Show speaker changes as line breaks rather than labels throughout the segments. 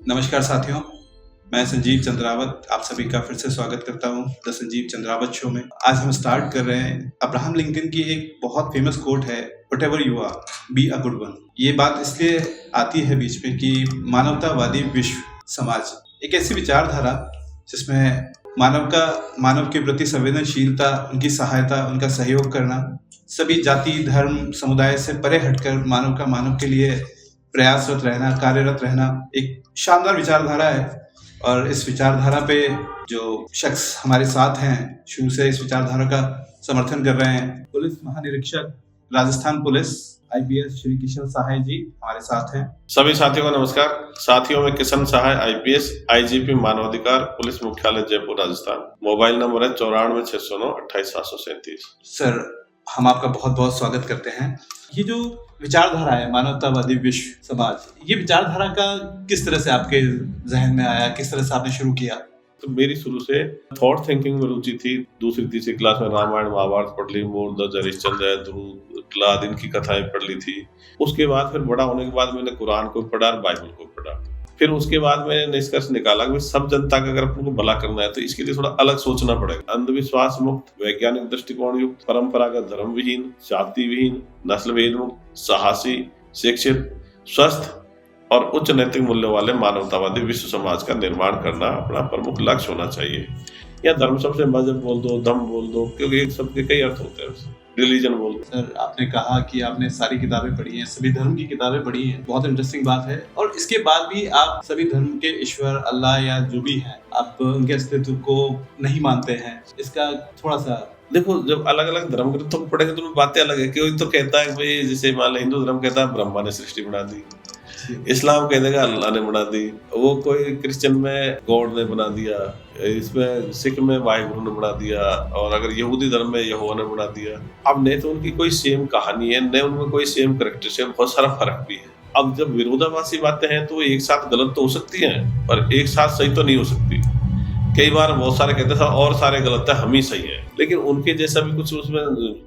नमस्कार साथियों, मैं संजीव चंद्रावत आप सभी का फिर से स्वागत करता हूं द संजीव चंद्रावत शो में। आज हम स्टार्ट कर रहे हैं। अब्राहम लिंकन की एक बहुत फेमस कोट है, whatever you R be a good one. ये बात इसलिए आती है बीच में कि मानवतावादी विश्व समाज एक ऐसी विचारधारा जिसमें मानव के प्रति संवेदनशीलता, उनकी सहायता, उनका सहयोग करना, सभी जाति धर्म समुदाय से परे हटकर मानव के लिए प्रयासरत रहना, कार्यरत रहना एक शानदार विचारधारा है। और इस विचारधारा पे जो शख्स हमारे साथ हैं, शुरू से इस विचारधारा का समर्थन कर रहे हैं, पुलिस महानिरीक्षक राजस्थान पुलिस आईपीएस श्री किशन सहाय जी हमारे साथ हैं।
सभी साथियों को नमस्कार। साथियों में किशन सहाय आईपीएस आईजीपी मानवाधिकार पुलिस मुख्यालय जयपुर राजस्थान। मोबाइल नंबर है 94 609 28 737।
सर, हम आपका बहुत बहुत स्वागत करते हैं। ये जो विचारधारा है मानवतावादी विश्व समाज, ये विचारधारा का किस तरह से आपके जहन में आया, किस तरह से आपने शुरू किया?
तो मेरी शुरू से थॉट थिंकिंग में रुचि थी। दूसरी तीसरी क्लास में रामायण महाभारत पढ़ ली, मूर्धज हरिश्चंद्र ध्रुव अलादीन की कथाएं पढ़ ली थी। उसके बाद फिर बड़ा होने के बाद मैंने कुरान को पढ़ा, बाइबल को पढ़ा। फिर उसके बाद मैंने निष्कर्ष निकाला कि सब जनता का अगर अपन को भला करना है तो इसके लिए थोड़ा अलग सोचना पड़ेगा। अंधविश्वास मुक्त, वैज्ञानिक दृष्टिकोण युक्त, परंपरागत धर्म विहीन, जाति विहीन, नस्ल भेद मुक्त, साहसी, शिक्षित, स्वस्थ और उच्च नैतिक मूल्यों वाले मानवतावादी विश्व समाज का निर्माण करना अपना प्रमुख लक्ष्य होना चाहिए। या धर्म शब्द से मजहब बोल दो, धर्म बोल दो, क्योंकि एक शब्द के कई अर्थ होते हैं। रिलीजन बोल दो।
सर, आपने कहा कि आपने सारी किताबें पढ़ी हैं, सभी धर्म की किताबें पढ़ी हैं, बहुत इंटरेस्टिंग बात है। और इसके बाद भी आप सभी धर्म के ईश्वर, अल्लाह या जो भी है, आप उनके अस्तित्व को नहीं मानते हैं। इसका थोड़ा सा
देखो, जब अलग अलग धर्म ग्रंथों को पढ़ेंगे तो बातें अलग है। कोई तो कहता है भाई, जैसे मान लो हिंदू धर्म कहता है ब्रह्मा ने सृष्टि बना दी, इस्लाम कह देगा अल्लाह ने बना दी, वो कोई क्रिश्चियन में गॉड ने बना दिया, इसमें सिख में वाहिगुरु ने बना दिया, और अगर यहूदी धर्म में यहोवा ने बना दिया। अब नहीं तो उनकी कोई सेम कहानी है, न उनमें कोई सेम करैक्टर, बहुत सारा फर्क भी है। अब जब विरोधाभासी बातें हैं तो एक साथ गलत तो हो सकती हैं, पर एक साथ सही तो नहीं हो सकती। कई बार बहुत सारे कहते हैं और सारे गलत है, हम ही सही है, लेकिन उनके जैसा भी कुछ उसमें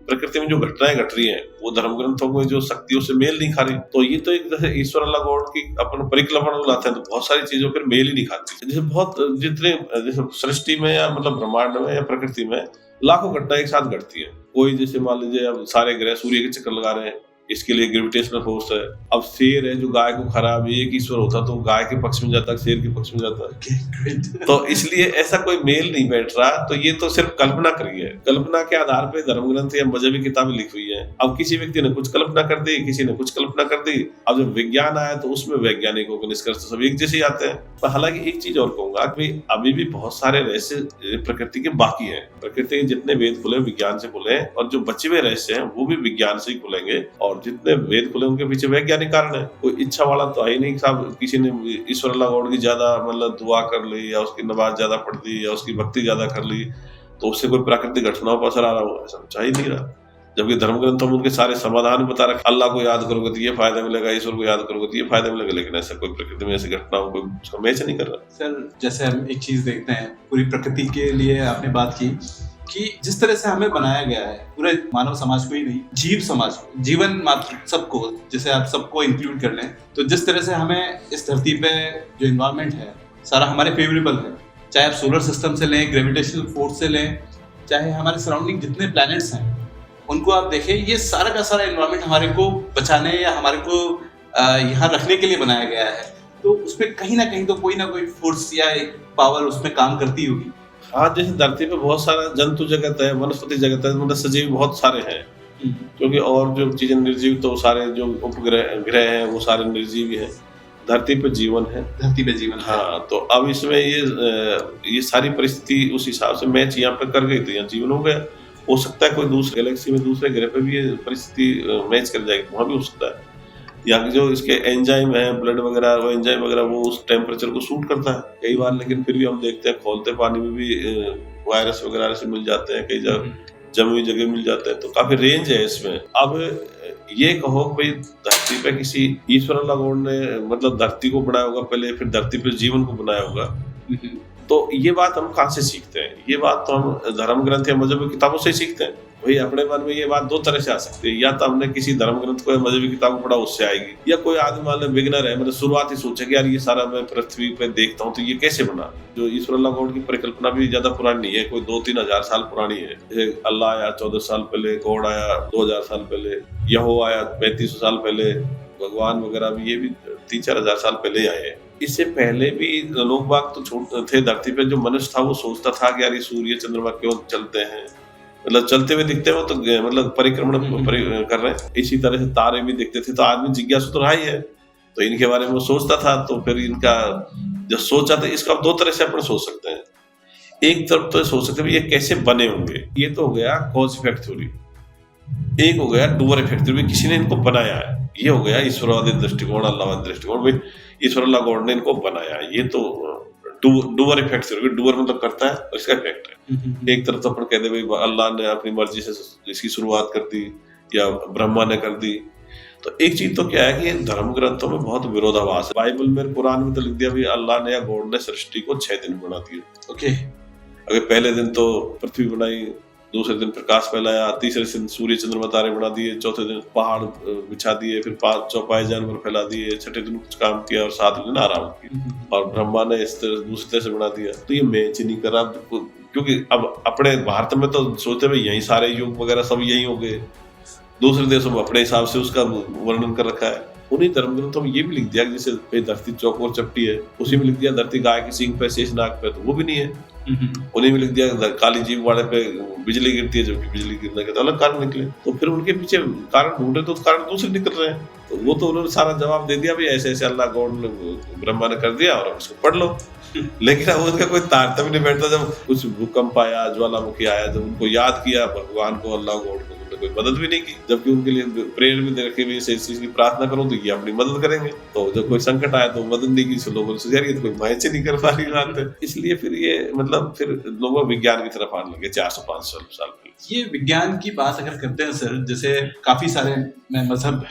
प्रकृति में जो घटनाएं घट रही हैं वो धर्म ग्रंथों में जो शक्तियों से मेल नहीं खा रही। तो ये तो एक जैसे ईश्वर अल्लाह गॉड की अपन परिकल्पना बुलाते हैं, तो बहुत सारी चीजों पर मेल ही नहीं खाती। जैसे बहुत जितने जैसे सृष्टि में या मतलब ब्रह्मांड में या प्रकृति में लाखों घटनाएं एक साथ घटती है। कोई जैसे मान लीजिए अब सारे ग्रह सूर्य के चक्कर लगा रहे हैं, इसके लिए ग्रेविटेशनल फोर्स है। अब शेर है जो गाय को खा रहा है, एक ईश्वर होता तो गाय के पक्ष में जाता, शेर के पक्ष में जाता। तो इसलिए ऐसा कोई मेल नहीं बैठ रहा। तो ये तो सिर्फ कल्पना करी है, कल्पना के आधार पर धर्म ग्रंथ या मजहबी किताबें लिखी हुई है। अब किसी व्यक्ति ने कुछ कल्पना कर दी, किसी ने कुछ कल्पना कर दी। अब जब विज्ञान आया तो उसमें वैज्ञानिकों के निष्कर्ष सब एक जैसे आते हैं। पर हालांकि एक चीज और कहूंगा कि अभी भी बहुत सारे रहस्य प्रकृति के बाकी हैं। प्रकृति के जितने वेद खुले विज्ञान से खुले, और जो बचे हुए रहस्य हैं वो भी विज्ञान से ही खुलेंगे। और जितने वेद खुले उनके पीछे वैज्ञानिक कारण है। कोई इच्छा वाला तो है नहीं साहब, किसी ने ईश्वर अल्लाह गॉड की ज्यादा मतलब दुआ कर ली, या उसकी नमाज ज्यादा पढ़ दी, या उसकी भक्ति ज्यादा कर ली, तो उससे कोई प्राकृतिक घटनाओं पर असर आ रहा हो, ऐसा चाह ही नहीं रहा। जबकि धर्म ग्रंथों में उनके सारे समाधान बता रखे, अल्लाह को याद करोगे तो ये फायदा मिलेगा, ईश्वर को याद करोगे तो ये फायदा मिलेगा, लेकिन ऐसा कोई प्रकृति में ऐसी घटनाओं को उसका मैच नहीं कर रहा।
सर, जैसे हम एक चीज देखते हैं, पूरी प्रकृति के लिए आपने बात की कि जिस तरह से हमें बनाया गया है, पूरे मानव समाज को ही नहीं, जीव समाज को, जीवन मात्र सबको, जैसे आप सबको इंक्लूड कर लें, तो जिस तरह से हमें इस धरती पे जो एनवायरनमेंट है सारा हमारे फेवरेबल है। चाहे आप सोलर सिस्टम से लें, ग्रेविटेशनल फोर्स से लें, चाहे हमारे सराउंडिंग जितने प्लैनेट्स हैं उनको आप देखें, ये सारा का सारा एनवायरनमेंट हमारे को बचाने या हमारे को यहाँ रखने के लिए बनाया गया है। तो उसमें कहीं ना कहीं तो कोई ना कोई फोर्स या एक पावर उसमें काम करती होगी।
हाँ, जैसे धरती पे बहुत सारा जंतु जगत है, वनस्पति जगत है, मतलब सजीव बहुत सारे हैं। क्योंकि और जो चीजें निर्जीव, तो सारे जो उपग्रह हैं वो सारे निर्जीव हैं। धरती पे जीवन है,
धरती पे जीवन।
हाँ, तो अब इसमें ये सारी परिस्थिति उस हिसाब से मैच यहाँ पे कर गई, तो यहाँ जीवन हो गया। हो सकता है कोई दूसरे गैलेक्सी में दूसरे ग्रह पे भी ये परिस्थिति मैच कर जाएगी, वहाँ भी हो सकता है। या जो इसके एंजाइम है, ब्लड वगैरह, वो एंजाइम वगैरह वो उस टेम्परेचर को सूट करता है कई बार। लेकिन फिर भी हम देखते हैं खोलते पानी में भी वायरस वगैरह से मिल जाते हैं, कई जमी हुई जगह मिल जाते हैं। तो काफी रेंज है इसमें। अब ये कहो भाई धरती पे किसी ईश्वर अल्लाह गॉड ने मतलब धरती को बनाया होगा पहले, फिर धरती पे जीवन को बनाया होगा, तो ये बात हम कहाँ से सीखते हैं? ये बात तो हम धर्म ग्रंथ या मजहबी किताबों से ही सीखते हैं। वही अपने मन में ये बात दो तरह से आ सकती है, या तो हमने किसी धर्म ग्रंथ को या मजहबी किताब को पढ़ा उससे आएगी, या कोई आदमी मान लो बिगिनर है, मतलब शुरुआती सोचे कि यार ये सारा मैं पृथ्वी पे देखता हूँ तो ये कैसे बना। जो ईश्वर गॉड की परिकल्पना भी ज्यादा पुरानी नहीं है, कोई 2-3 हजार साल पुरानी है। जैसे अल्लाह आया 14 साल पहले, गॉड आया 2000 साल पहले, यहोवा आया 3500 साल पहले, भगवान वगैरह भी ये भी 3-4 हजार साल पहले ही आए हैं। इससे पहले भी लोग बाग तो छोटे थे धरती पे, जो मनुष्य था वो सोचता था कि यार ये सूर्य चंद्रमा क्यों चलते हैं, मतलब चलते हुए दिखते हैं वो तो मतलब परिक्रमण कर रहे हैं। इसी तरह से तारे भी दिखते थे, तो आदमी जिज्ञासु तो रहा ही है, तो इनके बारे में वो सोचता था। तो फिर इनका जब सोचा था, इसका दो तरह से अपन सोच सकते हैं। एक तरफ तो सोच सकते हैं ये कैसे बने होंगे, ये तो हो गया कॉज इफेक्ट थ्योरी। एक हो गया डूअर इफेक्ट थ्योरी, किसी ने इनको बनाया है। ये हो गया ईश्वरवादी दृष्टिकोण, अल्लाहवादी दृष्टिकोण, भाई ईश्वर अल्लाह गॉड ने इनको बनाया। ये तो डूअर इफेक्ट थ्योरी, डूअर मतलब करता है और इसका इफेक्ट है। एक तरफ तो अपन कहते भाई अल्लाह ने अपनी मर्जी से इसकी शुरुआत कर दी या ब्रह्मा ने कर दी। तो एक चीज तो क्या है कि धर्म ग्रंथों में बहुत विरोधाभास है। बाइबल में, कुरान में तो लिख दिया भाई अल्लाह ने या गॉड ने सृष्टि को 6 दिन बना दिया।
ओके,
अगर पहले दिन तो पृथ्वी बनाई, दूसरे दिन प्रकाश फैलाया, तीसरे दिन सूर्य चंद्रमा तारे बना दिए, चौथे दिन पहाड़ बिछा दिए, फिर 5 चौपाई जानवर फैला दिए, छठे दिन कुछ काम किया और 7वें दिन आराम किया। और ब्रह्मा ने इस तरह दूसरी तरह से बना दिया। तो ये मैच नहीं करा, क्योंकि अब अपने भारत में तो सोचते भाई यही सारे युग वगैरह सब यही हो गए। दूसरे देशों में अपने हिसाब से उसका वर्णन कर रखा है। उन्हीं धर्म ग्रंथों में ये भी लिख दिया कि जैसे धरती चौकोर चपटी है, उसी में लिख दिया धरती गाय की सींग पे शेष नाग पे, तो वो भी नहीं है। उन्हीं में लिख दिया काली जीव वाले पे बिजली गिरती है, जबकि बिजली गिरने के तो अलग कारण निकले। तो फिर उनके पीछे कारण ढूंढे तो कारण दूसरे निकल रहे हैं। तो वो तो उन्होंने सारा जवाब दे दिया भाई ऐसे ऐसे अल्लाह गॉड ने ब्रह्मा ने कर दिया और उसको पढ़ लो। लेकिन अब उनका कोई तारतम्य नहीं बैठता। जब कुछ भूकंप आया, ज्वालामुखी आया, जब उनको याद किया भगवान को, अल्लाह गॉड को, कोई मदद भी नहीं की, जबकि उनके लिए प्रेयर भी दे रखे भी इस चीज की प्रार्थना करो तो ये अपनी मदद करेंगे। तो जब कोई संकट आया तो मदद नहीं की, लोगों ने सोचा यार ये तो कोई मैच नहीं कर पा रही बात है। इसलिए फिर ये मतलब फिर लोग विज्ञान की तरफ आने लगे 400-500 साल पहले।
ये विज्ञान की बात अगर करते हैं सर, जैसे काफी सारे, मैं मजहब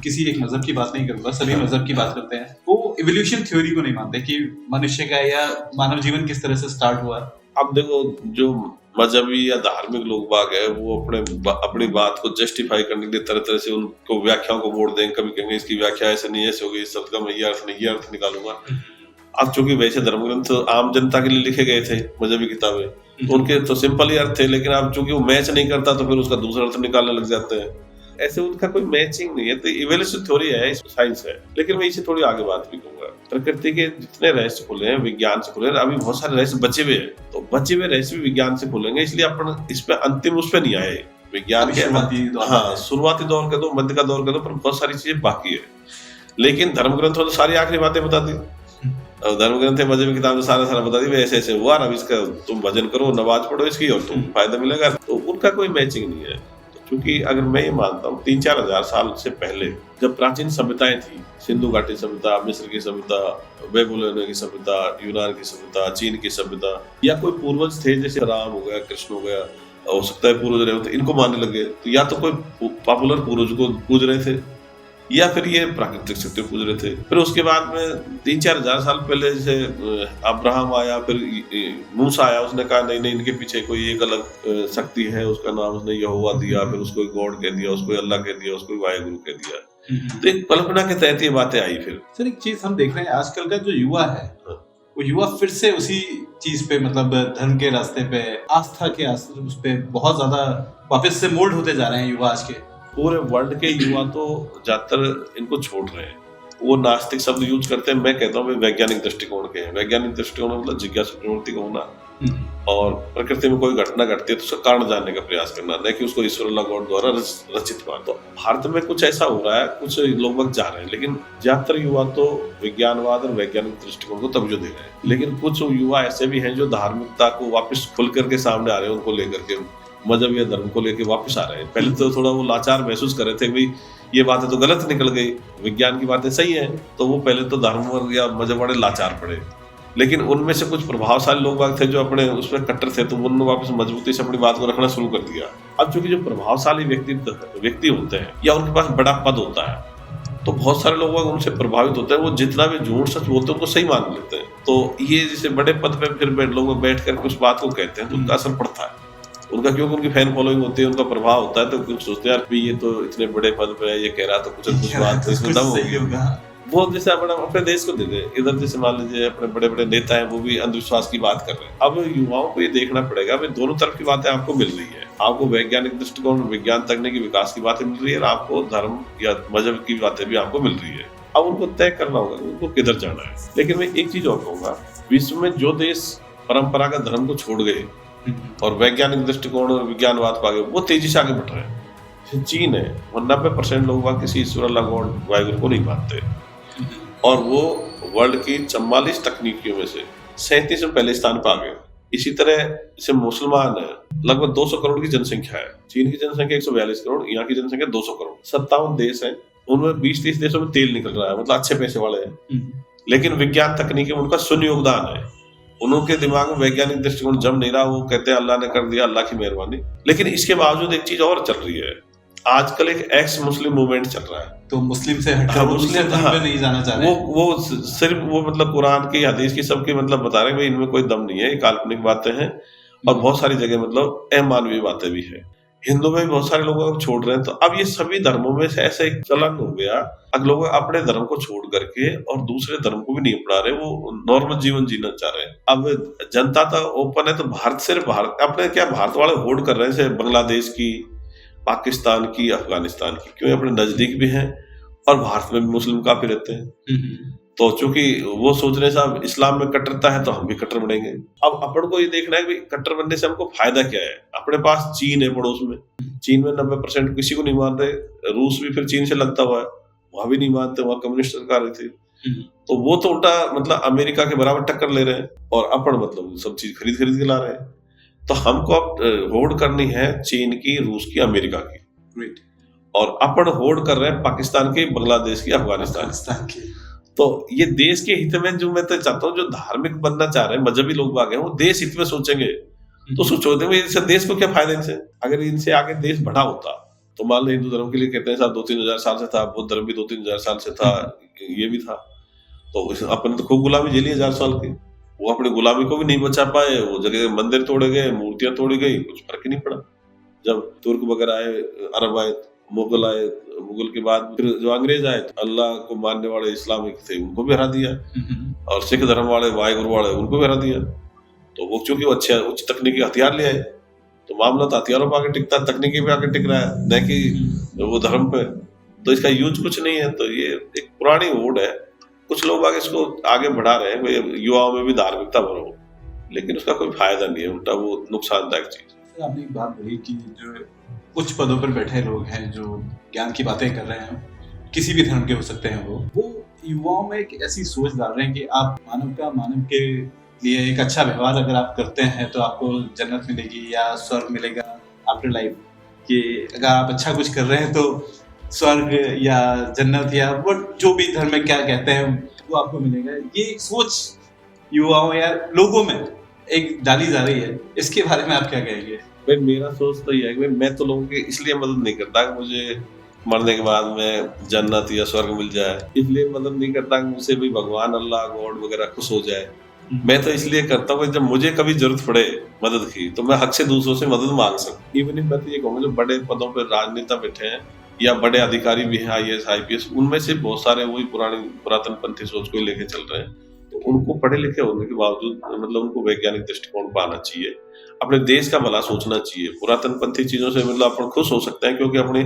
किसी एक मजहब की बात नहीं करूंगा, सभी मजहब की बात करते हैं, वो इवोल्यूशन थ्योरी को नहीं मानते कि मनुष्य का या मानव जीवन किस तरह से स्टार्ट हुआ।
अब देखो जो मजहबी या धार्मिक लोग बाग है वो अपनी बात को जस्टिफाई करने के लिए तरह तरह से उनको व्याख्याओं को मोड़ देंगे। कभी कहेंगे इसकी व्याख्या ऐसे नहीं, ऐसे होगी, इस शब्द का मैं ये अर्थ नहीं, ये अर्थ निकालूंगा। अब चूंकि वैसे धर्म ग्रंथ आम जनता के लिए लिखे गए थे, मजहबी किताबें, तो उनके तो सिंपल ही अर्थ थे। लेकिन अब चूंकि वो मैच नहीं करता तो फिर उसका दूसरा अर्थ निकालने लग जाते हैं। ऐसे उनका कोई मैचिंग नहीं है। तो इवोल्यूशन थ्योरी है, साइंस है। लेकिन मैं इसे थोड़ी आगे बात भी कहूंगा। प्रकृति के जितने रहस्य खुले हैं विज्ञान से खुले हैं, अभी बहुत सारे रहस्य बचे हुए हैं, तो बचे हुए रहस्य भी विज्ञान से खुलेंगे। इसलिए अपन इस पे अंतिम उस पे नहीं आए। विज्ञान के शुरुआती दौर का दो, मध्य का दौर का दो, पर बहुत सारी चीजें बाकी है। लेकिन धर्म ग्रंथों ने सारी आखिरी बातें बता दी। धर्म ग्रंथ मजहबी किताब में सारा बता दी ऐसे ऐसे हुआ, अब इसका तुम भजन करो, नमाज पढ़ो इसकी और तुम फायदा मिलेगा। तो उनका कोई मैचिंग नहीं है। क्योंकि अगर मैं ये मानता हूँ 3-4 हजार साल से पहले जब प्राचीन सभ्यताएं थी, सिंधु घाटी सभ्यता, मिस्र की सभ्यता, बेबीलोनिया की सभ्यता, यूनान की सभ्यता, चीन की सभ्यता, या कोई पूर्वज थे जैसे राम हो गया, कृष्ण हो गया, हो सकता है पूर्वज रहे हो, तो इनको मानने लगे। तो या तो कोई पॉपुलर पूर्वज को पूज रहे थे या फिर ये प्राकृतिक शक्ति पूज रहे थे। फिर उसके बाद में 3-4 हजार साल पहले जैसे अब्राहम आया, फिर मूसा आया, उसने कहा नहीं नहीं इनके पीछे कोई एक अलग शक्ति है, उसका नाम उसने यहोवा दिया, फिर उसको गॉड कह दिया, उसको अल्लाह कह दिया, उसको वाहेगुरु कह दिया। तो एक कल्पना के तहत ये बातें आई। फिर
सर एक चीज हम देख रहे हैं आजकल का जो युवा है, वो युवा फिर से उसी चीज पे, मतलब धर्म के रास्ते पे, आस्था के उस पे बहुत ज्यादा वापस से मोल्ड होते जा रहे हैं युवा। आज के
पूरे वर्ल्ड के युवा तो ज्यादातर इनको छोड़ रहे हैं। वो नास्तिक शब्द यूज करते हैं, मैं कहता हूँ वैज्ञानिक दृष्टिकोण के हैं। वैज्ञानिक दृष्टिकोण मतलब जिज्ञासु प्रवृत्ति का होना और प्रकृति में कोई घटना घटती है तो उसका कारण जानने का प्रयास करना, न कि उसको ईश्वर अल्लाह गॉड द्वारा रचित हुआ। तो भारत में कुछ ऐसा हो रहा है, कुछ लोग जा रहे हैं, लेकिन ज्यादातर युवा तो विज्ञानवाद और वैज्ञानिक दृष्टिकोण को तवज्जो दे रहे हैं। लेकिन कुछ युवा ऐसे भी हैं जो धार्मिकता को वापस खुल करके सामने आ रहे हैं, उनको लेकर के, मजहब या धर्म को लेकर वापस आ रहे हैं। पहले तो थोड़ा वो लाचार महसूस कर रहे थे, भाई ये बातें तो गलत निकल गई, विज्ञान की बातें सही हैं, तो वो पहले तो धर्म या मजहब वाले लाचार पड़े। लेकिन उनमें से कुछ प्रभावशाली लोग थे जो अपने उसमें कट्टर थे, तो उन्होंने वापस मजबूती से अपनी बात को रखना शुरू कर दिया। अब चूंकि जो प्रभावशाली व्यक्ति होते हैं या उनके पास बड़ा पद होता है, तो बहुत सारे लोग उनसे प्रभावित होते हैं। वो जितना भी झूठ सच बोलते हैं उनको सही मान लेते हैं। तो ये जैसे बड़े पद पे फिर लोग बैठ कर कुछ बात को कहते हैं तो उनका असर पड़ता है। उनका क्योंकि उनकी फैन फॉलोइंग होती है, उनका प्रभाव होता है, तो कुछ सोचते हैं यार ये तो इतने बड़े पद पे है, ये कह रहा तो कुछ बात तो इसमें दम होगी। वो जैसे अपने देश को दे दे, इधर जैसे मान लीजिए अपने बड़े बड़े नेता हैं वो भी अंधविश्वास की बात कर रहे हैं। अब युवाओं को ये देखना पड़ेगा, भाई दोनों तरफ की बातें आपको मिल रही है, आपको वैज्ञानिक दृष्टिकोण, विज्ञान तकनीकी विकास की बातें मिल रही है, और आपको धर्म या मजहब की बातें भी आपको मिल रही है। अब उनको तय करना होगा उनको किधर जाना है। लेकिन मैं एक चीज और कहूंगा, विश्व में जो देश परंपरागत धर्म को छोड़ गए और वैज्ञानिक दृष्टिकोण और विज्ञानवाद पा गए, वो तेजी से आगे बढ़ रहे हैं। चीन है, वो 90% लोग वहां किसी ईश्वर अल्लाह गॉड वाहिगुरु को नहीं मानते, और वो वर्ल्ड की 44 तकनीकियों में से 37 में पहले स्थान पर आ गए। इसी तरह जैसे मुसलमान है, लगभग 200 करोड़ की जनसंख्या है, चीन की जनसंख्या 142 करोड़, यहाँ की जनसंख्या 200 करोड़। 57 देश हैं, उनमें 20-30 देशों में तेल निकल रहा है, मतलब अच्छे पैसे वाले हैं, लेकिन विज्ञान तकनीकी में उनका शून्य योगदान है। उनके दिमाग में वैज्ञानिक दृष्टिकोण जम नहीं रहा, वो कहते हैं अल्लाह ने कर दिया, अल्लाह की मेहरबानी। लेकिन इसके बावजूद एक चीज और चल रही है, आजकल एक एक्स मुस्लिम मूवमेंट चल रहा है।
तो मुस्लिम से हटकर वो दूसरे धर्म पे नहीं जाना चाह रहे,
वो सिर्फ वो मतलब कुरान की हदीस की सबकी मतलब बता रहे हैं भाई इनमें कोई दम नहीं है, ये काल्पनिक बातें हैं, और बहुत सारी जगह मतलब अमानवीय बातें भी है। हिंदू में भी बहुत सारे लोग अब छोड़ रहे हैं। तो अब ये सभी धर्मों में से ऐसा एक चलन हो गया, अब लोग अपने धर्म को छोड़ करके और दूसरे धर्म को भी नहीं अपना रहे, वो नॉर्मल जीवन जीना चाह रहे हैं। अब जनता तो ओपन है, तो भारत सिर्फ भारत अपने क्या भारत वाले होड़ कर रहे हैं, जैसे बांग्लादेश की, पाकिस्तान की, अफगानिस्तान की, क्योंकि अपने नजदीक भी हैं और भारत में भी मुस्लिम काफी रहते हैं। तो चूंकि वो सोच रहे साहब इस्लाम में कट्टरता है तो हम भी कट्टर बनेंगे। अब अपन को ये देखना है कि कट्टर बनने से हमको फायदा क्या है। अपने पास चीन है पड़ोस में, चीन में 90% किसी को नहीं मान रहे, रूस भी फिर चीन से लगता हुआ है, वहां भी नहीं मानते, वहां कम्युनिस्ट सरकार थी। तो वो तो उल्टा मतलब अमेरिका के बराबर टक्कर ले रहे हैं, और अपन मतलब सब चीज खरीद खरीद के ला रहे हैं। तो हमको अब होड़ करनी है चीन की, रूस की, अमेरिका की, और अपन होड़ कर रहे हैं पाकिस्तान की, बांग्लादेश की, अफगानिस्तान की। तो ये देश के हित में, जो मैं तो चाहता हूँ, जो धार्मिक बनना चाह रहे हैं, मजहबी लोग आगे वो देश हित में सोचेंगे, तो सोचो इससे देश को क्या फायदा इनसे। अगर इनसे आगे देश बढ़ा होता, तो मान लो हिंदू धर्म के लिए कहते हैं साहब 2-3 हजार साल से था, बौद्ध धर्म भी 2-3 हजार साल से था, ये भी था, तो अपन तो खूब गुलामी झेली 1000 साल की। वो अपनी गुलामी को भी नहीं बचा पाए, वो जगह मंदिर तोड़े गए, मूर्तियां तोड़ी गई, कुछ फर्क ही नहीं पड़ा। जब तुर्क वगैरह आए, अरब आए, मुगल आए, मुगल के बाद फिर जो अंग्रेज आए, तो अल्लाह को मानने वाले इस्लामिक थे उनको भी हरा दिया, और सिख धर्म वाले, वाहिगुरु वाले, उनको भी हरा दिया। तो वो चूंकि वो अच्छे उच्च तकनीकी हथियार ले आए, तो मामला तो हथियारों पर आगे टिकता, तकनीकी पे आगे टिक रहा है, न कि वो धर्म पे। तो इसका यूज कुछ नहीं है। तो ये एक पुरानी होड़ है, कुछ लोग आगे इसको आगे बढ़ा रहे हैं, युवाओं में भी धार्मिकता भरो, लेकिन उसका कोई फायदा नहीं है, उल्टा वो नुकसानदायक चीज।
आपने एक बात बोली कि जो उच्च पदों पर बैठे लोग हैं, जो ज्ञान की बातें कर रहे हैं, किसी भी धर्म के हो सकते हैं, वो युवाओं में एक ऐसी सोच डाल रहे हैं कि आप मानव के लिए एक अच्छा व्यवहार अगर आप करते हैं तो आपको जन्नत मिलेगी या स्वर्ग मिलेगा आफ्टर लाइफ, कि अगर आप अच्छा कुछ कर रहे हैं तो स्वर्ग या जन्नत या वो जो भी धर्म में क्या कहते हैं वो आपको मिलेगा। ये एक सोच युवाओं या लोगों में एक डाली जा रही है, इसके बारे में आप क्या कहेंगे?
भाई मेरा सोच तो ये है कि मैं तो लोगों की इसलिए मदद नहीं करता कि मुझे मरने के बाद में जन्नत या स्वर्ग मिल जाए, इसलिए मदद नहीं करता कि मुझसे भी भगवान, अल्लाह, गॉड वगैरह खुश हो जाए। मैं तो इसलिए करता हूँ जब मुझे कभी जरूरत पड़े मदद की, तो मैं हक से दूसरों से मदद मांग सकूं। इवन मैं तो ये कहूँगा जो बड़े पदों पर राजनेता बैठे हैं या बड़े अधिकारी भी हैं, IAS, IPS, उनमें से बहुत सारे वही पुरातन पंथी सोच को लेके चल रहे हैं। तो उनको पढ़े लिखे होने के बावजूद मतलब उनको वैज्ञानिक दृष्टिकोण पर आना चाहिए, अपने देश का भला सोचना चाहिए। पुरातन पंथी चीजों से मतलब अपन खुश हो सकते हैं, क्योंकि अपनी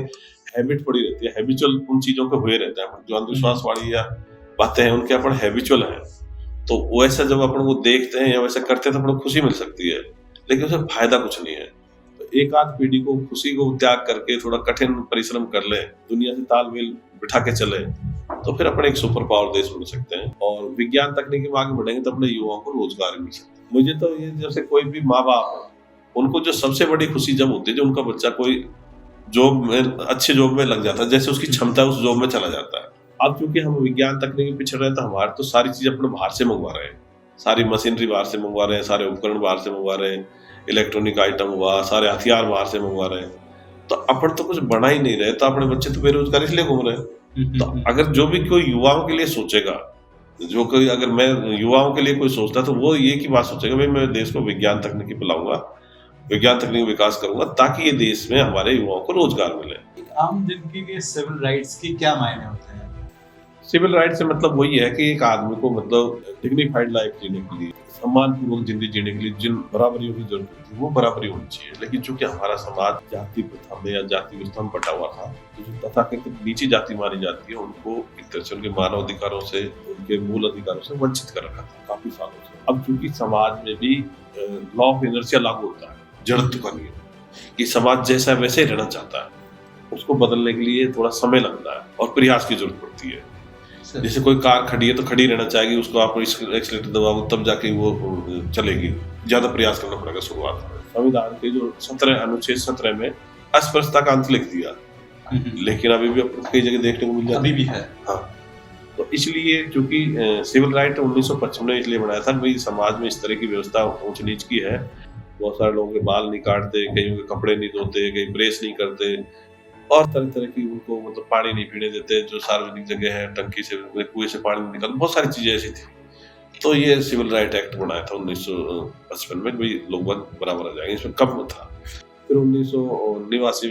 हैबिट पड़ी रहती है, हैबिचुअल उन चीजों को हुए रहता है। जो अंधविश्वास वाली या बातें हैं उनके अपन हैबिचुअल हैं, तो वैसा जब अपन को देखते हैं या वैसा करते हैं तो अपन को खुशी मिल सकती है, लेकिन उससे फायदा कुछ नहीं है। तो एक आध पीढ़ी को खुशी को त्याग करके थोड़ा कठिन परिश्रम कर ले, दुनिया से तालमेल बिठा के चले, तो फिर अपने एक सुपर पावर देश बन सकते हैं। और विज्ञान तकनीकी में आगे बढ़ेंगे तो अपने युवाओं को रोजगार मिल सकता है। मुझे तो ये जैसे कोई भी माँ बाप, उनको जो सबसे बड़ी खुशी जब होती है जो उनका बच्चा कोई जॉब में, अच्छे जॉब में लग जाता है, जैसे उसकी क्षमता है उस जॉब में चला जाता है। अब चूंकि हम विज्ञान तकनीकी पिछड़ रहे हैं, तो हमारे तो सारी चीज अपने बाहर से मंगवा रहे हैं, सारी मशीनरी बाहर से मंगवा रहे हैं, सारे उपकरण बाहर से मंगवा रहे हैं, इलेक्ट्रॉनिक आइटम हुआ, सारे हथियार बाहर से मंगवा रहे हैं। तो अपन तो कुछ बना ही नहीं रहे, तो अपने बच्चे तो बेरोजगार इसलिए घूम रहे हैं। तो अगर जो भी कोई युवाओं के लिए सोचेगा, जो कोई अगर मैं युवाओं के लिए कोई सोचता है, तो वो ये की बात सोचेगा भाई मैं देश को विज्ञान तकनीकी पे लाऊंगा, विज्ञान तकनीक विकास करूंगा ताकि ये देश में हमारे युवाओं को रोजगार मिले।
एक आम जन के लिए सिविल राइट्स की क्या मायने होते हैं?
सिविल राइट से मतलब वही है कि एक आदमी को मतलब डिग्निफाइड लाइफ जीने के लिए, सम्मानपूर्वक जिंदगी जीने के लिए जिन बराबरियों की जरूरत होती है वो बराबरी होनी चाहिए। लेकिन चूंकि हमारा समाज जाति प्रथा में या जाति व्यवस्था में बटा हुआ था, तो जो तथाकथित नीची जाति मानी जाती है उनको एक तरह से उनके मानव अधिकारों से, उनके मूल अधिकारों से वंचित कर रखा था काफी सालों से। अब चूंकि समाज में भी लॉ ऑफ इनर्शिया लागू होता है, जड़त्व का नियम, कि समाज जैसा वैसे रहना चाहता है, उसको बदलने के लिए थोड़ा समय लगता है और प्रयास की जरूरत पड़ती है। जैसे कोई कार खड़ी है तो खड़ी रहना चाहेगी, उसको आप एक्सीलेटर दबाओ तब जाके वो चलेगी, ज्यादा प्रयास करना पड़ेगा शुरुआत में। संविधान के जो 17 अनुच्छेद 17 में अस्पृश्यता का अंत लिख दिया, लेकिन अभी भी कई जगह देखने को मिल जाता
अभी भी है।
हाँ, तो इसलिए चूंकि सिविल राइट 1955 में इसलिए बनाया था भाई समाज में इस तरह की व्यवस्था ऊंच नीच की है, बहुत सारे लोगों के बाल नहीं काटते, कईयों के कपड़े नहीं धोते, कहीं प्रेस नहीं करते, और तरह तरह की उनको मतलब पानी नहीं पीने देते, जो सार्वजनिक जगह है टंकी से कुएं से पानी नहीं निकलता, बहुत सारी चीजें ऐसी थी। तो ये सिविल राइट एक्ट बनाया था 1955 में, भाई लोग बराबर आ जाएंगे, इसमें कम था। फिर 1989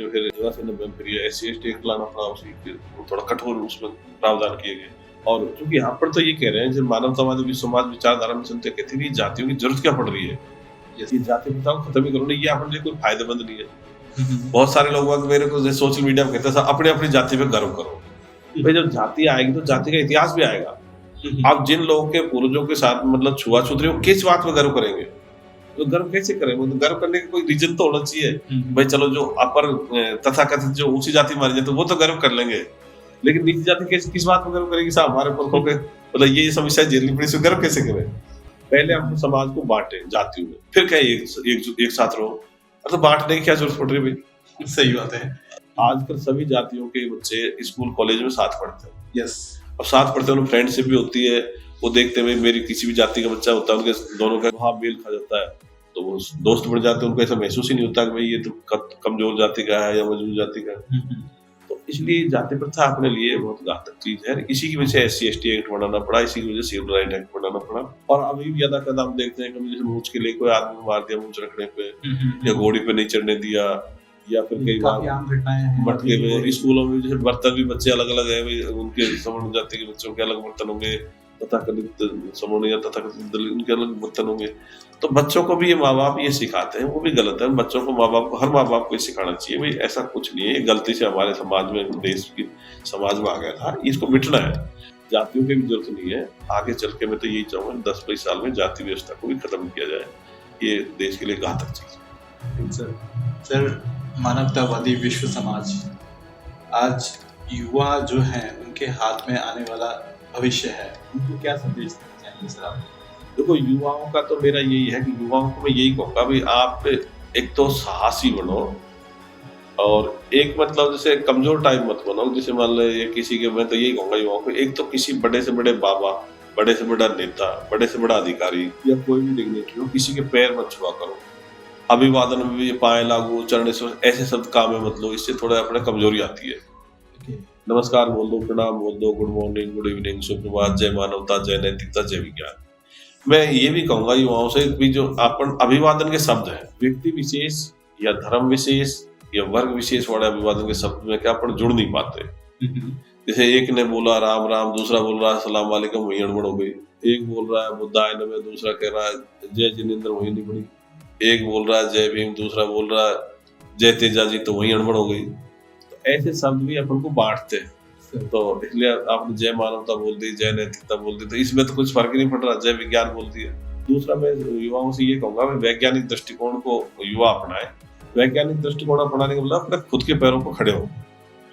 में फिर ये SC/ST एक्ट लाना पड़ा, उसकी थोड़ा कठोर उसमें प्रावधान किए गए। और चूंकि यहाँ पर तो ये कह रहे हैं जब मानवतावादी विश्व समाज विचारधारा में सुनते कहते हैं जातियों की जरूरत क्या पड़ रही है, ये जाति प्रथा को खत्म ही करो, ये अपने लिए कोई फायदेमंद नहीं है। बहुत सारे लोग मेरे को सोशल मीडिया में कहते हैं अपने अपनी जाति पे गर्व करो। भाई जब जाति आएगी तो जाति का इतिहास भी आएगा। आप जिन लोगों के पूर्वजों के साथ मतलब छुआछूत रहे हो, किस बात में गर्व करेंगे? तो गर्व कैसे करेंगे? तो गर्व करने का कोई रीजन तो होना चाहिए। भाई चलो जो अपर तथाकथित जो ऊंची जाति मानी जाती है वो तो गर्व कर लेंगे, लेकिन नीची जाति किस बात में गर्व करेगी? साहब हमारे ऊपर हो गए, मतलब ये समस्या झेलनी पड़ी, इसमें गर्व कैसे करें? पहले हम समाज को बांटे जातियों में, फिर कहे एक साथ रहो। तो बांटने की क्या जरूरत पड़ रही है भाई?
सही बात है।
आजकल सभी जातियों के बच्चे स्कूल कॉलेज में साथ पढ़ते हैं।
यस।
अब साथ पढ़ते हैं, उनमें फ्रेंडशिप भी होती है, वो देखते हैं मेरी किसी भी जाति का बच्चा होता है, उनके दोनों का वहाँ मेल खा जाता है, तो वो दोस्त बन जाते हैं। उनको ऐसा महसूस ही नहीं होता कि भाई ये तो कमजोर जाति का है या मजबूत जाति का है। तो इसलिए जाति प्रथा अपने लिए बहुत घातक चीज है। इसी की वजह से SC/ST एक्ट बनाना पड़ा, इसी की वजह से सिविल राइट एक्ट बनाना पड़ा। और अभी भी ज्यादा कदम देखते हैं, कभी जैसे मूंछ के लिए कोई आदमी मार दिया मूंछ रखने पे, या घोड़ी पे नहीं चढ़ने दिया, या फिर कई बार मटके में, स्कूलों में जैसे बर्तन भी बच्चे अलग अलग है, उनके सवर्ण जाति के बच्चों के अलग बर्तन होंगे, तथाकथित सवर्ण या तथाकथित दलित उनके अलग बर्तन होंगे। तो बच्चों को भी ये माँ बाप ये सिखाते हैं, वो भी गलत है। बच्चों को हर माँ बाप को सिखाना चाहिए भाई ऐसा कुछ नहीं है, ये गलती से हमारे समाज में, देश की समाज में आ गया था, इसको मिटना है। जातियों की भी जरूरत नहीं है। आगे चल के मैं तो यही चाहूंगा 10-20 साल में जाति व्यवस्था को भी खत्म किया जाए, ये देश के लिए घातक चीज है।
सर, मानवतावादी विश्व समाज, आज युवा जो हैं उनके हाथ में आने वाला भविष्य है, उनको क्या संदेश देना चाहेंगे सर आप?
देखो, युवाओं का तो मेरा यही है कि युवाओं को मैं यही कहूँगा भाई आप एक तो साहसी बनो, और एक मतलब जैसे कमजोर टाइप मत बनो। जैसे मान लो किसी के, मैं तो यही कहूँगा युवाओं को, एक तो किसी बड़े से बड़े बाबा, बड़े से बड़ा नेता, बड़े से बड़ा अधिकारी या कोई भी डिग्निटरी हो, किसी के पैर मत छुआ करो। अभिवादन में भी पाए लागू, चरण ऐसे शब्द काम में मत लो, इससे थोड़ा अपने कमजोरी आती है। नमस्कार बोल दो, प्रणाम बोल दो, गुड मॉर्निंग, गुड इवनिंग, सुप्रभात, जय मानवता, जय नैतिकता, जय विज्ञान। मैं ये भी कहूंगा युवाओं से भी जो अपन अभिवादन के शब्द हैं, व्यक्ति विशेष या धर्म विशेष या वर्ग विशेष वाले अभिवादन के शब्द में क्या अपन जुड़ नहीं पाते। जैसे एक ने बोला राम राम, दूसरा बोल रहा है सलाम वालेकुम, वही अड़बड़ हो गई। एक बोल रहा है बुद्धाय नमः, दूसरा कह रहा है जय जिनेंद्र, वही नहीं पड़ी। एक बोल रहा है जय भीम, दूसरा बोल रहा है जय तेजा जी, तो वही अड़बड़ हो गई। तो ऐसे शब्द भी अपन को बांटते हैं, तो इसलिए आपने जय मानवता बोल दी, जय नैतिकता बोल दी, तो इसमें तो कुछ फर्क ही नहीं पड़ रहा, जय विज्ञान बोल दिया। दूसरा मैं युवाओं से ये कहूंगा वैज्ञानिक दृष्टिकोण को युवा अपनाए। वैज्ञानिक दृष्टिकोण अपनाने का मतलब अपने खुद के पैरों पर खड़े हो,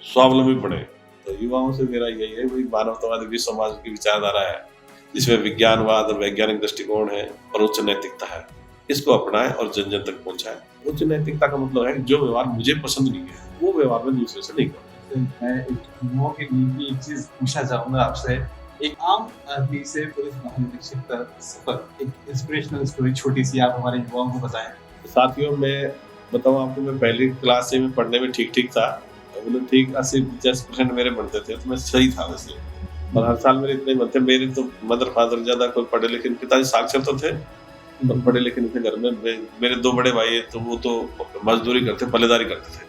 स्वावलंबी बने। तो युवाओं से मेरा यही है भाई, मानवतावादी विश्व समाज की विचारधारा है जिसमें विज्ञानवाद और वैज्ञानिक दृष्टिकोण है और उच्च नैतिकता है, इसको अपनाएं और जन जन तक पहुंचाएं। उच्च नैतिकता का मतलब है जो व्यवहार मुझे पसंद नहीं है वो व्यवहार में दूसरे से नहीं करूँ।
मैं युवाओं के लिए एक चीज पूछना चाहूंगा आपसे, एक आम आदमी से पुलिस महानिरीक्षक का सफर, एक इंस्पिरेशनल स्टोरी छोटी सी आप हमारे युवाओं को बताएं।
साथियों, मैं बताऊं आपको, मैं पहली क्लास से मैं पढ़ने में ठीक था, मतलब ठीक 80-50% मेरे बनते थे, तो मैं सही था वैसे, और हर साल मेरे इतने बनते। मेरे तो मदर फादर ज्यादा कोई पढ़े लिखे पिताजी साक्षर तो थे, और पढ़े लिखे नहीं थे घर में। मेरे 2 बड़े भाई है तो वो तो मजदूरी करते, पल्लेदारी करते थे,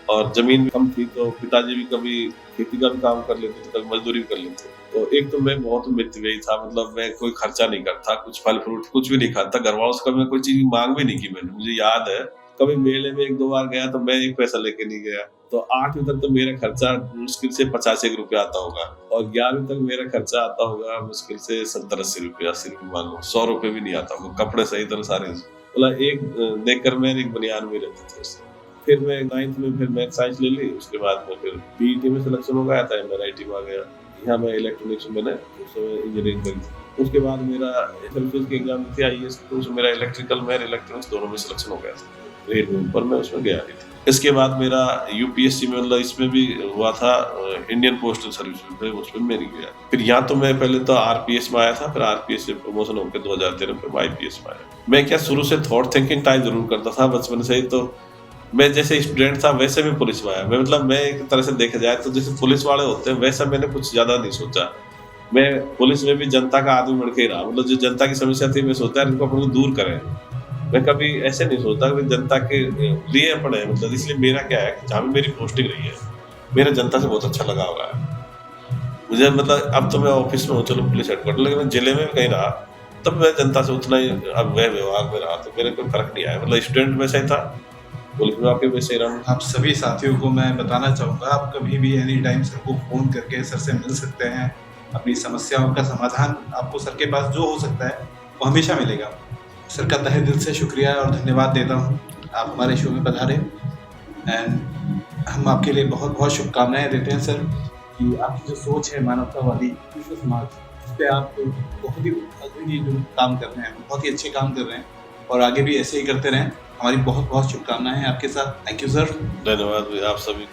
और जमीन भी कम थी तो पिताजी भी कभी खेती का भी काम कर लेते थे, कभी मजदूरी भी कर लेते। तो एक तो मैं बहुत मितव्ययी था, मतलब मैं कोई खर्चा नहीं करता, कुछ फल फ्रूट कुछ भी नहीं खाता, घर वालों से कभी कोई चीज मांग भी नहीं की मैंने। मुझे याद है कभी मेले में 1-2 बार गया तो मैं 1 पैसा लेके नहीं गया। तो 8वीं तक तो मेरा खर्चा मुश्किल से 50-1 रुपया आता होगा, और 11वीं तक मेरा खर्चा आता होगा मुश्किल से 70-80 रुपया, 80 रुपये मान लो, 100 रुपये भी नहीं आता होगा, कपड़े सही तरह सारे। मतलब एक देखकर मैं एक बनियान में रहते थे उससे। फिर मैं 9th में फिर मैथ साइंस ले ली, उसके बाद में फिर बीईटी में सिलेक्शन हो गया था, MNIT में आ गया। यहाँ मैं इलेक्ट्रॉनिक्स में मैंने उस समय इंजीनियरिंग करी। उसके बाद मेरा एसएलसी की एग्जाम थी IAS, तो उसमें मेरा इलेक्ट्रिकल में इलेक्ट्रॉनिक्स दोनों में सिलेक्शन हो गया था रेलवे, पर मैं उसमें गया नहीं था। इसके बाद मेरा UPSC में, मतलब इसमें भी हुआ था, इंडियन पोस्टल सर्विस में, उसमें मैं नहीं गया। फिर यहाँ तो मैं पहले तो RPS में आया था, फिर RPS से प्रमोशन होकर 2013 में IPS में आया। मैं क्या शुरू से थॉट थिंकिंग टाइप जरूर करता था बचपन से ही, तो मैं जैसे स्टूडेंट था वैसे मैं पुलिस में आया। मैं मतलब मैं एक तरह से देखा जाए तो जैसे पुलिस वाले होते हैं वैसा मैंने कुछ ज्यादा नहीं सोचा। मैं पुलिस में भी जनता का आदमी बन के ही रहा, मतलब जो जनता की समस्या थी मैं सोचता इनको अपन को दूर करें। मैं कभी ऐसे नहीं सोचता कि जनता के लिए पड़े, मतलब इसलिए मेरा क्या है कि जहाँ भी मेरी पोस्टिंग रही है मेरा जनता से बहुत अच्छा लगा हुआ है मुझे। मतलब अब तो मैं ऑफिस में हूँ, चलो पुलिस हेडक्वार्टर, लेकिन मैं जिले में कहीं रहा तब मैं जनता से उतना ही अब वह व्यवहार में रहा, तो मेरे कोई फर्क नहीं आया। मतलब स्टूडेंट वैसा ही था, पुलिस में आके वैसे ही रहा।
आप सभी साथियों को मैं बताना चाहूँगा, आप कभी भी एनी टाइम सर को फ़ोन करके सर से मिल सकते हैं। अपनी समस्याओं का समाधान आपको सर के पास जो हो सकता है वो हमेशा मिलेगा। सर का तहे दिल से शुक्रिया और धन्यवाद देता हूँ, आप हमारे शो में पधारे। एंड हम आपके लिए बहुत बहुत शुभकामनाएं देते हैं सर, कि आपकी जो सोच है मानवता वाली, विश्व समाज, इस पर आप बहुत ही अग्रणी जो काम कर रहे हैं, बहुत ही अच्छे काम कर रहे हैं, और आगे भी ऐसे ही करते रहें। हमारी बहुत बहुत शुभकामनाएं हैं आपके साथ। Thank you sir.
धन्यवाद आप सभी।